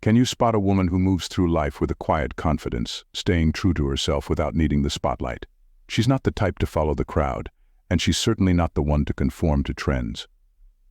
Can you spot a woman who moves through life with a quiet confidence, staying true to herself without needing the spotlight? She's not the type to follow the crowd, and she's certainly not the one to conform to trends.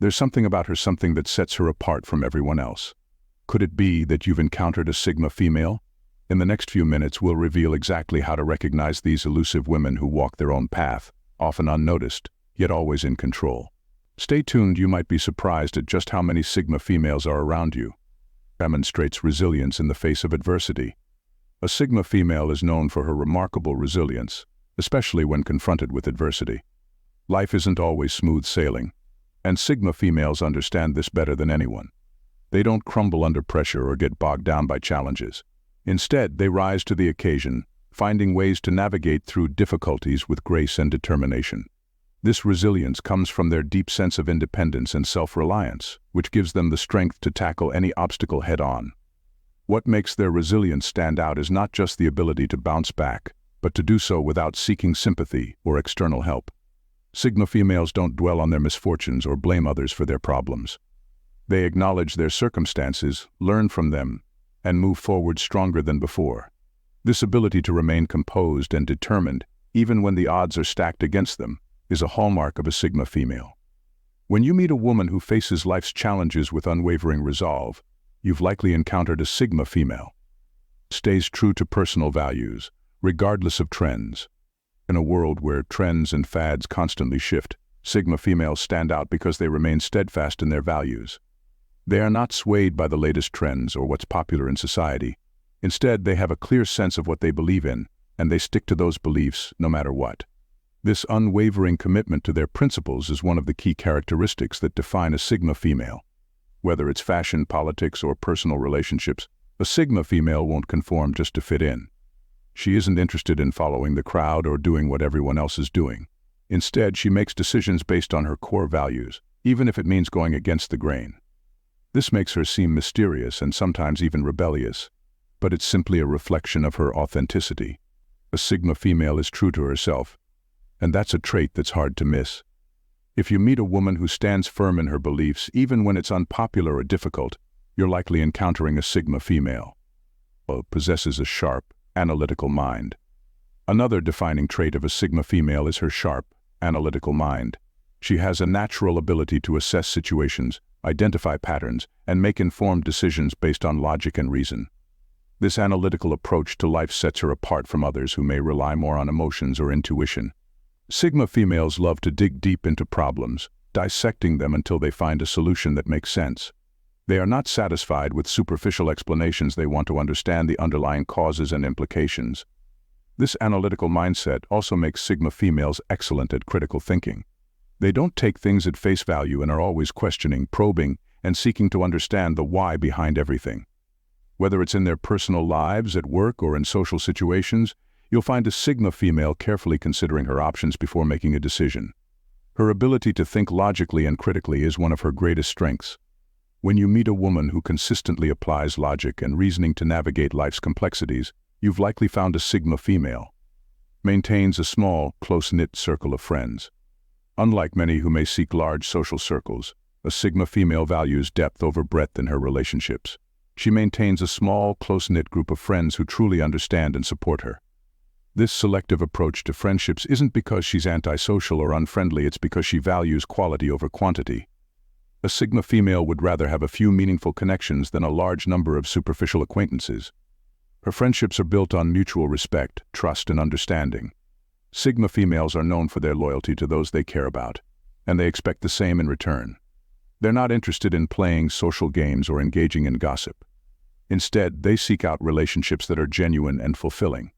There's something about her, something that sets her apart from everyone else. Could it be that you've encountered a Sigma female? In the next few minutes, we'll reveal exactly how to recognize these elusive women who walk their own path, often unnoticed, yet always in control. Stay tuned, you might be surprised at just how many Sigma females are around you. Demonstrates resilience in the face of adversity. A Sigma female is known for her remarkable resilience, especially when confronted with adversity. Life isn't always smooth sailing, and Sigma females understand this better than anyone. They don't crumble under pressure or get bogged down by challenges. Instead, they rise to the occasion, finding ways to navigate through difficulties with grace and determination. This resilience comes from their deep sense of independence and self-reliance, which gives them the strength to tackle any obstacle head-on. What makes their resilience stand out is not just the ability to bounce back, but to do so without seeking sympathy or external help. Sigma females don't dwell on their misfortunes or blame others for their problems. They acknowledge their circumstances, learn from them, and move forward stronger than before. This ability to remain composed and determined, even when the odds are stacked against them, is a hallmark of a Sigma female. When you meet a woman who faces life's challenges with unwavering resolve, you've likely encountered a Sigma female. Stays true to personal values, regardless of trends. In a world where trends and fads constantly shift, Sigma females stand out because they remain steadfast in their values. They are not swayed by the latest trends or what's popular in society. Instead, they have a clear sense of what they believe in, and they stick to those beliefs no matter what. This unwavering commitment to their principles is one of the key characteristics that define a Sigma female. Whether it's fashion, politics, or personal relationships, a Sigma female won't conform just to fit in. She isn't interested in following the crowd or doing what everyone else is doing. Instead, she makes decisions based on her core values, even if it means going against the grain. This makes her seem mysterious and sometimes even rebellious, but it's simply a reflection of her authenticity. A Sigma female is true to herself, and that's a trait that's hard to miss. If you meet a woman who stands firm in her beliefs, even when it's unpopular or difficult, you're likely encountering a Sigma female. Possesses a sharp, analytical mind. Another defining trait of a Sigma female is her sharp, analytical mind. She has a natural ability to assess situations, identify patterns, and make informed decisions based on logic and reason. This analytical approach to life sets her apart from others who may rely more on emotions or intuition. Sigma females love to dig deep into problems, dissecting them until they find a solution that makes sense. They are not satisfied with superficial explanations. They want to understand the underlying causes and implications. This analytical mindset also makes Sigma females excellent at critical thinking. They don't take things at face value and are always questioning, probing, and seeking to understand the why behind everything. Whether it's in their personal lives, at work, or in social situations, you'll find a Sigma female carefully considering her options before making a decision. Her ability to think logically and critically is one of her greatest strengths. When you meet a woman who consistently applies logic and reasoning to navigate life's complexities, you've likely found a Sigma female. Maintains a small, close-knit circle of friends. Unlike many who may seek large social circles, a Sigma female values depth over breadth in her relationships. She maintains a small, close-knit group of friends who truly understand and support her. This selective approach to friendships isn't because she's antisocial or unfriendly, it's because she values quality over quantity. A Sigma female would rather have a few meaningful connections than a large number of superficial acquaintances. Her friendships are built on mutual respect, trust, and understanding. Sigma females are known for their loyalty to those they care about, and they expect the same in return. They're not interested in playing social games or engaging in gossip. Instead, they seek out relationships that are genuine and fulfilling.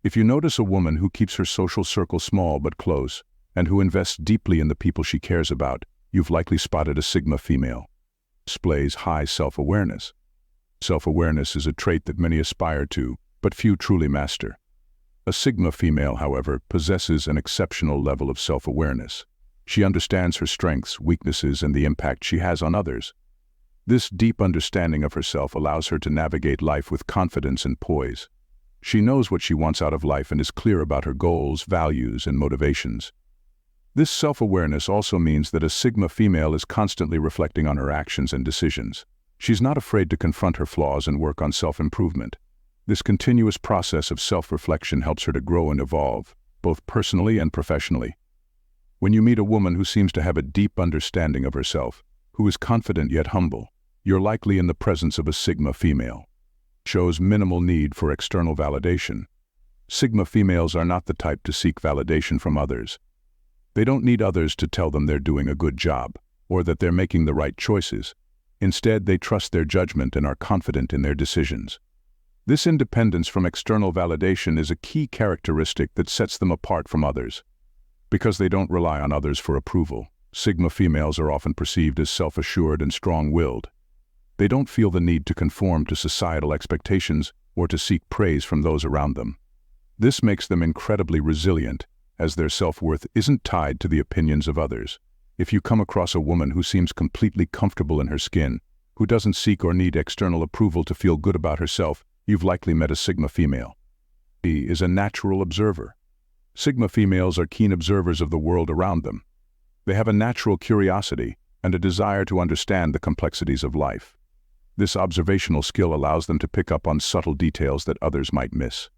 If you notice a woman who keeps her social circle small but close, and who invests deeply in the people she cares about, you've likely spotted a Sigma female. Displays high self-awareness. Self-awareness is a trait that many aspire to, but few truly master. A Sigma female, however, possesses an exceptional level of self-awareness. She understands her strengths, weaknesses, and the impact she has on others. This deep understanding of herself allows her to navigate life with confidence and poise. She knows what she wants out of life and is clear about her goals, values, and motivations. This self-awareness also means that a Sigma female is constantly reflecting on her actions and decisions. She's not afraid to confront her flaws and work on self-improvement. This continuous process of self-reflection helps her to grow and evolve, both personally and professionally. When you meet a woman who seems to have a deep understanding of herself, who is confident yet humble, you're likely in the presence of a Sigma female. Shows minimal need for external validation. Sigma females are not the type to seek validation from others. They don't need others to tell them they're doing a good job, or that they're making the right choices. Instead, they trust their judgment and are confident in their decisions. This independence from external validation is a key characteristic that sets them apart from others. Because they don't rely on others for approval, Sigma females are often perceived as self-assured and strong-willed. They don't feel the need to conform to societal expectations or to seek praise from those around them. This makes them incredibly resilient, as their self-worth isn't tied to the opinions of others. If you come across a woman who seems completely comfortable in her skin, who doesn't seek or need external approval to feel good about herself, you've likely met a Sigma female. She is a natural observer. Sigma females are keen observers of the world around them. They have a natural curiosity and a desire to understand the complexities of life. This observational skill allows them to pick up on subtle details that others might miss.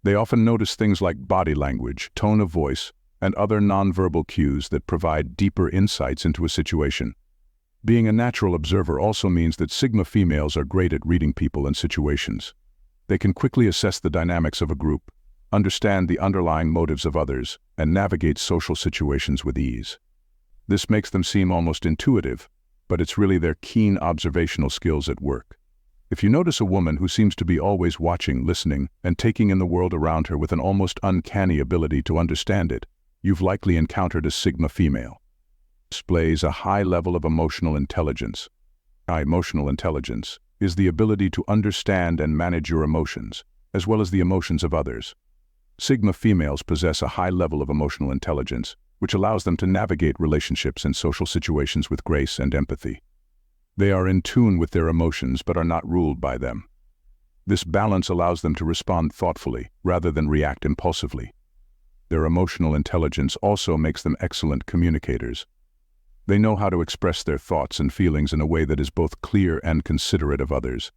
They often notice things like body language, tone of voice, and other nonverbal cues that provide deeper insights into a situation. Being a natural observer also means that Sigma females are great at reading people and situations. They can quickly assess the dynamics of a group, understand the underlying motives of others, and navigate social situations with ease. This makes them seem almost intuitive, but it's really their keen observational skills at work. If you notice a woman who seems to be always watching, listening, and taking in the world around her with an almost uncanny ability to understand it, you've likely encountered a Sigma female. Displays a high level of emotional intelligence. Emotional intelligence is the ability to understand and manage your emotions, as well as the emotions of others. Sigma females possess a high level of emotional intelligence, which allows them to navigate relationships and social situations with grace and empathy. They are in tune with their emotions but are not ruled by them. This balance allows them to respond thoughtfully rather than react impulsively. Their emotional intelligence also makes them excellent communicators. They know how to express their thoughts and feelings in a way that is both clear and considerate of others.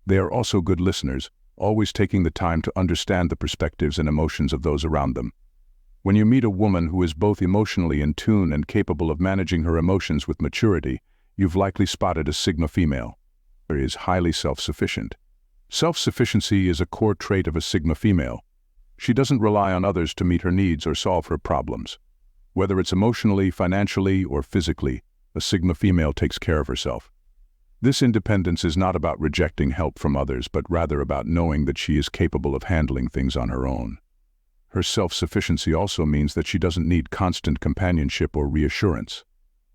They are also good listeners, always taking the time to understand the perspectives and emotions of those around them. When you meet a woman who is both emotionally in tune and capable of managing her emotions with maturity, you've likely spotted a Sigma female. She is highly self-sufficient. Self-sufficiency is a core trait of a Sigma female. She doesn't rely on others to meet her needs or solve her problems. Whether it's emotionally, financially, or physically, a Sigma female takes care of herself. This independence is not about rejecting help from others, but rather about knowing that she is capable of handling things on her own. Her self-sufficiency also means that she doesn't need constant companionship or reassurance.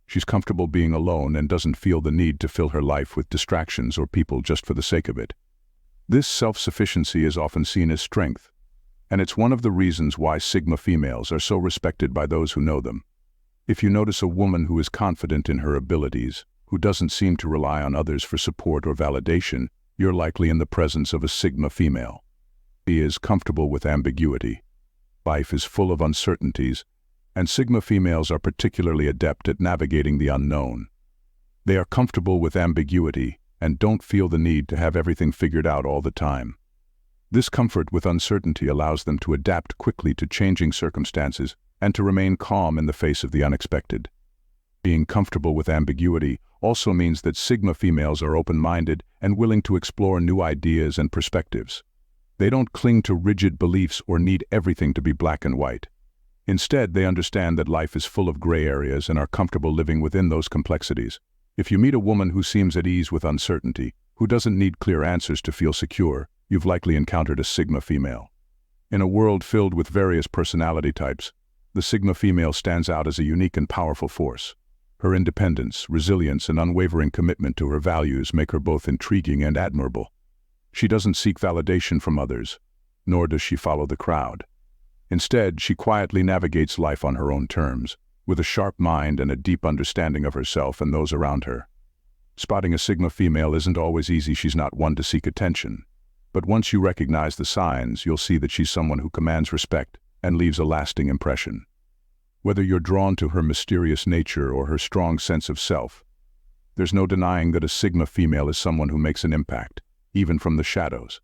She's comfortable being alone and doesn't feel the need to fill her life with distractions or people just for the sake of it. This self-sufficiency is often seen as strength, and it's one of the reasons why Sigma females are so respected by those who know them. If you notice a woman who is confident in her abilities, who doesn't seem to rely on others for support or validation, you're likely in the presence of a Sigma female. She is comfortable with ambiguity. Life is full of uncertainties, and Sigma females are particularly adept at navigating the unknown. They are comfortable with ambiguity and don't feel the need to have everything figured out all the time. This comfort with uncertainty allows them to adapt quickly to changing circumstances and to remain calm in the face of the unexpected. Being comfortable with ambiguity also means that Sigma females are open-minded and willing to explore new ideas and perspectives. They don't cling to rigid beliefs or need everything to be black and white. Instead, they understand that life is full of gray areas and are comfortable living within those complexities. If you meet a woman who seems at ease with uncertainty, who doesn't need clear answers to feel secure, you've likely encountered a Sigma female. In a world filled with various personality types, the Sigma female stands out as a unique and powerful force. Her independence, resilience, and unwavering commitment to her values make her both intriguing and admirable. She doesn't seek validation from others, nor does she follow the crowd. Instead, she quietly navigates life on her own terms, with a sharp mind and a deep understanding of herself and those around her. Spotting a Sigma female isn't always easy. She's not one to seek attention. But once you recognize the signs, you'll see that she's someone who commands respect and leaves a lasting impression. Whether you're drawn to her mysterious nature or her strong sense of self, There's no denying that a Sigma female is someone who makes an impact, even from the shadows.